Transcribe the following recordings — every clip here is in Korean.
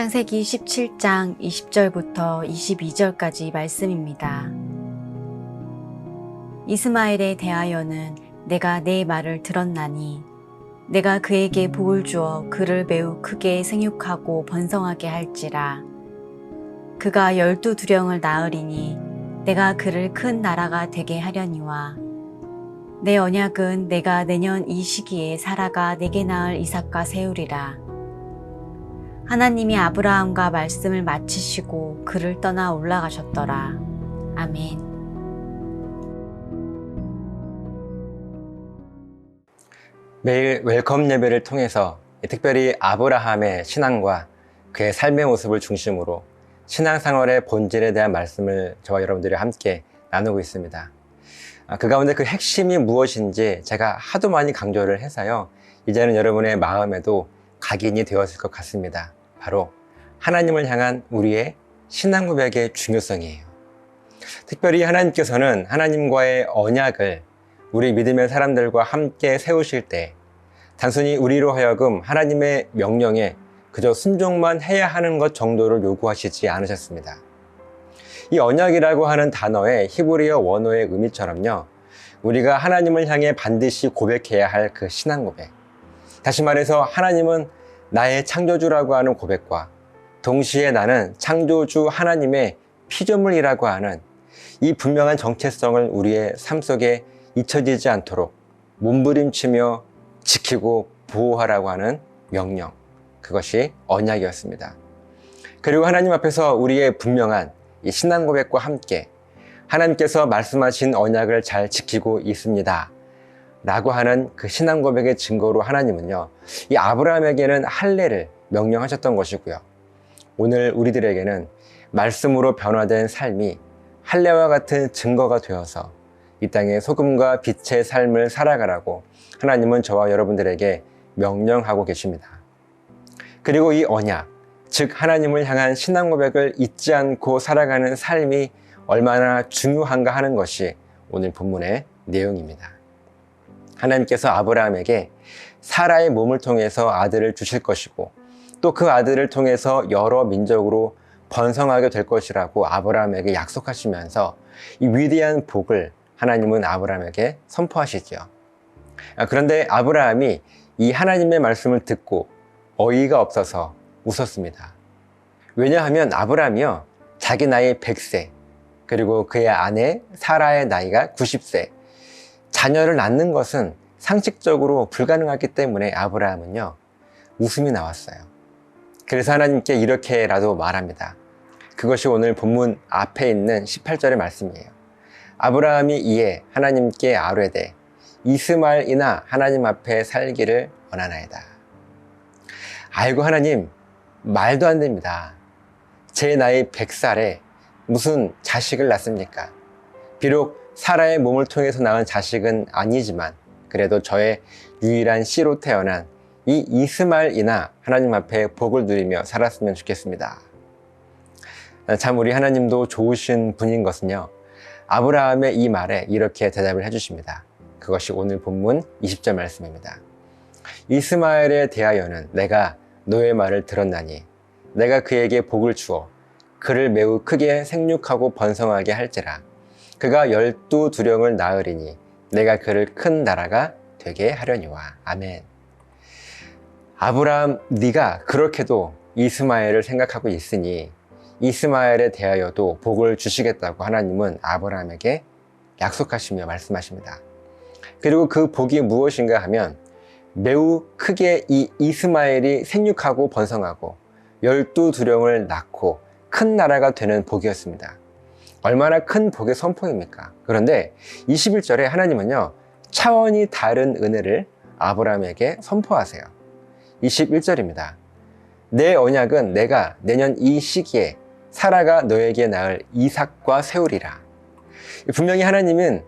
창세기 17장 20절부터 22절까지 말씀입니다. 이스마엘에 대하여는 내가 내 말을 들었나니 내가 그에게 복을 주어 그를 매우 크게 생육하고 번성하게 할지라. 그가 12두령을 낳으리니 내가 그를 큰 나라가 되게 하려니와 내 언약은 내가 내년 이 시기에 사라가 내게 낳을 이삭과 세우리라. 하나님이 아브라함과 말씀을 마치시고 그를 떠나 올라가셨더라. 아멘. 매일 웰컴 예배를 통해서 특별히 아브라함의 신앙과 그의 삶의 모습을 중심으로 신앙생활의 본질에 대한 말씀을 저와 여러분들이 함께 나누고 있습니다. 그 가운데 그 핵심이 무엇인지 제가 하도 많이 강조를 해서요, 이제는 여러분의 마음에도 각인이 되었을 것 같습니다. 바로 하나님을 향한 우리의 신앙 고백의 중요성이에요. 특별히 하나님께서는 하나님과의 언약을 우리 믿음의 사람들과 함께 세우실 때 단순히 우리로 하여금 하나님의 명령에 그저 순종만 해야 하는 것 정도를 요구하시지 않으셨습니다. 이 언약이라고 하는 단어의 히브리어 원어의 의미처럼요, 우리가 하나님을 향해 반드시 고백해야 할 그 신앙 고백, 다시 말해서 하나님은 나의 창조주라고 하는 고백과 동시에 나는 창조주 하나님의 피조물이라고 하는 이 분명한 정체성을 우리의 삶 속에 잊혀지지 않도록 몸부림치며 지키고 보호하라고 하는 명령, 그것이 언약이었습니다. 그리고 하나님 앞에서 우리의 분명한 이 신앙 고백과 함께 하나님께서 말씀하신 언약을 잘 지키고 있습니다 라고 하는 그 신앙 고백의 증거로 하나님은요, 이 아브라함에게는 할례를 명령하셨던 것이고요, 오늘 우리들에게는 말씀으로 변화된 삶이 할례와 같은 증거가 되어서 이 땅에 소금과 빛의 삶을 살아가라고 하나님은 저와 여러분들에게 명령하고 계십니다. 그리고 이 언약, 즉 하나님을 향한 신앙 고백을 잊지 않고 살아가는 삶이 얼마나 중요한가 하는 것이 오늘 본문의 내용입니다. 하나님께서 아브라함에게 사라의 몸을 통해서 아들을 주실 것이고 또 그 아들을 통해서 여러 민족으로 번성하게 될 것이라고 아브라함에게 약속하시면서 이 위대한 복을 하나님은 아브라함에게 선포하시죠. 그런데 아브라함이 이 하나님의 말씀을 듣고 어이가 없어서 웃었습니다. 왜냐하면 아브라함이요, 자기 나이 100세, 그리고 그의 아내 사라의 나이가 90세, 자녀를 낳는 것은 상식적으로 불가능하기 때문에 아브라함은요, 웃음이 나왔어요. 그래서 하나님께 이렇게라도 말합니다. 그것이 오늘 본문 앞에 있는 18절의 말씀이에요. 아브라함이 이에 하나님께 아뢰되 이스마엘이나 하나님 앞에 살기를 원하나이다. 아이고 하나님, 말도 안 됩니다. 제 나이 100살에 무슨 자식을 낳습니까? 비록 사라의 몸을 통해서 낳은 자식은 아니지만 그래도 저의 유일한 씨로 태어난 이 이스마엘이나 하나님 앞에 복을 누리며 살았으면 좋겠습니다. 참 우리 하나님도 좋으신 분인 것은요, 아브라함의 이 말에 이렇게 대답을 해주십니다. 그것이 오늘 본문 20절 말씀입니다. 이스마엘에 대하여는 내가 너의 말을 들었나니 내가 그에게 복을 주어 그를 매우 크게 생육하고 번성하게 할지라. 그가 12두령을 낳으리니 내가 그를 큰 나라가 되게 하려니와. 아멘. 아브라함, 네가 그렇게도 이스마엘을 생각하고 있으니 이스마엘에 대하여도 복을 주시겠다고 하나님은 아브라함에게 약속하시며 말씀하십니다. 그리고 그 복이 무엇인가 하면 매우 크게 이 이스마엘이 생육하고 번성하고 12두령을 낳고 큰 나라가 되는 복이었습니다. 얼마나 큰 복의 선포입니까? 그런데 21절에 하나님은요, 차원이 다른 은혜를 아브라함에게 선포하세요. 21절입니다. 내 언약은 내가 내년 이 시기에 사라가 너에게 낳을 이삭과 세우리라. 분명히 하나님은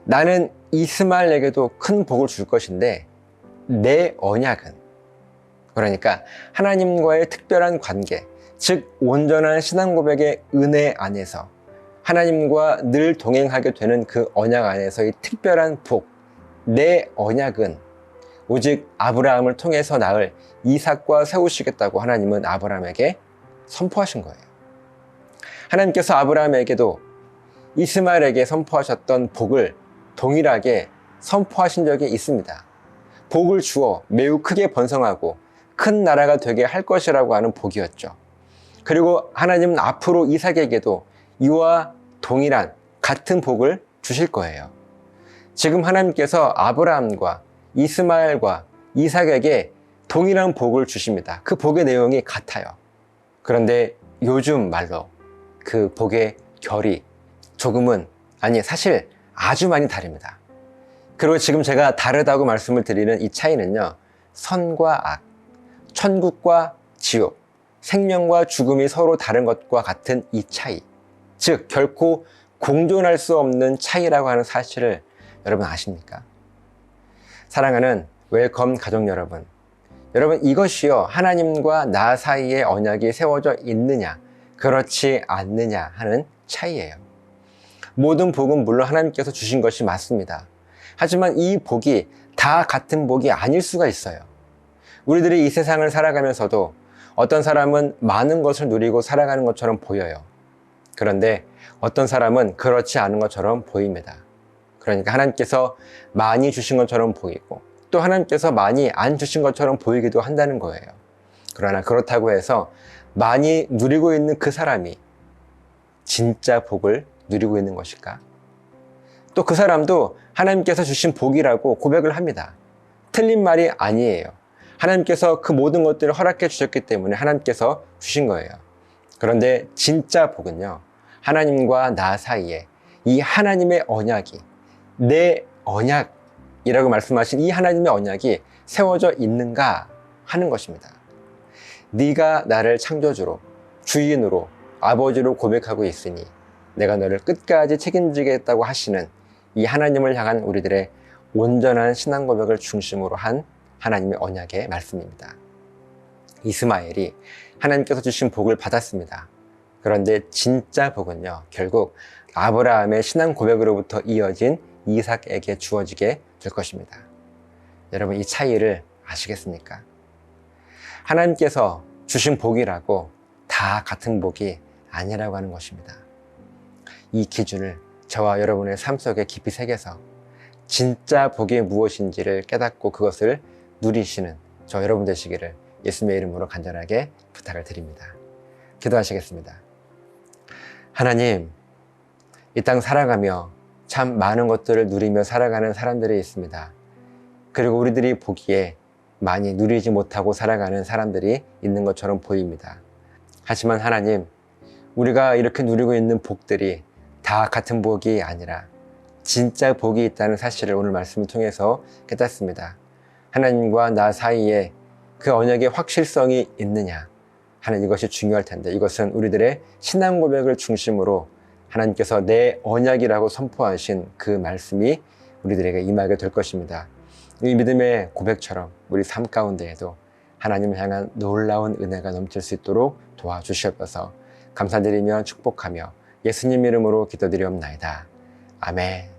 나는 이스마엘에게도 큰 복을 줄 것인데 내 언약은, 그러니까 하나님과의 특별한 관계, 즉 온전한 신앙 고백의 은혜 안에서 하나님과 늘 동행하게 되는 그 언약 안에서의 특별한 복, 내 언약은 오직 아브라함을 통해서 낳을 이삭과 세우시겠다고 하나님은 아브라함에게 선포하신 거예요. 하나님께서 아브라함에게도 이스마엘에게 선포하셨던 복을 동일하게 선포하신 적이 있습니다. 복을 주어 매우 크게 번성하고 큰 나라가 되게 할 것이라고 하는 복이었죠. 그리고 하나님은 앞으로 이삭에게도 이와 동일한 같은 복을 주실 거예요. 지금 하나님께서 아브라함과 이스마엘과 이삭에게 동일한 복을 주십니다. 그 복의 내용이 같아요. 그런데 요즘 말로 그 복의 결이 조금은, 아니 사실 아주 많이 다릅니다. 그리고 지금 제가 다르다고 말씀을 드리는 이 차이는요, 선과 악, 천국과 지옥, 생명과 죽음이 서로 다른 것과 같은 이 차이, 즉 결코 공존할 수 없는 차이라고 하는 사실을 여러분 아십니까? 사랑하는 웰컴 가족 여러분, 이것이요 하나님과 나 사이에 언약이 세워져 있느냐 그렇지 않느냐 하는 차이예요. 모든 복은 물론 하나님께서 주신 것이 맞습니다. 하지만 이 복이 다 같은 복이 아닐 수가 있어요. 우리들이 이 세상을 살아가면서도 어떤 사람은 많은 것을 누리고 살아가는 것처럼 보여요. 그런데 어떤 사람은 그렇지 않은 것처럼 보입니다. 그러니까 하나님께서 많이 주신 것처럼 보이고 또 하나님께서 많이 안 주신 것처럼 보이기도 한다는 거예요. 그러나 그렇다고 해서 많이 누리고 있는 그 사람이 진짜 복을 누리고 있는 것일까? 또 그 사람도 하나님께서 주신 복이라고 고백을 합니다. 틀린 말이 아니에요. 하나님께서 그 모든 것들을 허락해 주셨기 때문에 하나님께서 주신 거예요. 그런데 진짜 복은요, 하나님과 나 사이에 이 하나님의 언약이, 내 언약이라고 말씀하신 이 하나님의 언약이 세워져 있는가 하는 것입니다. 네가 나를 창조주로, 주인으로, 아버지로 고백하고 있으니 내가 너를 끝까지 책임지겠다고 하시는 이 하나님을 향한 우리들의 온전한 신앙 고백을 중심으로 한 하나님의 언약의 말씀입니다. 이스마엘이 하나님께서 주신 복을 받았습니다. 그런데 진짜 복은요, 결국 아브라함의 신앙 고백으로부터 이어진 이삭에게 주어지게 될 것입니다. 여러분, 이 차이를 아시겠습니까? 하나님께서 주신 복이라고 다 같은 복이 아니라고 하는 것입니다. 이 기준을 저와 여러분의 삶 속에 깊이 새겨서 진짜 복이 무엇인지를 깨닫고 그것을 누리시는 저 여러분 되시기를 예수님의 이름으로 간절하게 부탁을 드립니다. 기도하시겠습니다. 하나님, 이 땅 살아가며 참 많은 것들을 누리며 살아가는 사람들이 있습니다. 그리고 우리들이 보기에 많이 누리지 못하고 살아가는 사람들이 있는 것처럼 보입니다. 하지만 하나님, 우리가 이렇게 누리고 있는 복들이 다 같은 복이 아니라 진짜 복이 있다는 사실을 오늘 말씀을 통해서 깨닫습니다. 하나님과 나 사이에 그 언약의 확실성이 있느냐 하는 이것이 중요할 텐데, 이것은 우리들의 신앙 고백을 중심으로 하나님께서 내 언약이라고 선포하신 그 말씀이 우리들에게 임하게 될 것입니다. 이 믿음의 고백처럼 우리 삶 가운데에도 하나님을 향한 놀라운 은혜가 넘칠 수 있도록 도와주시옵소서. 감사드리며 축복하며 예수님 이름으로 기도드리옵나이다. 아멘.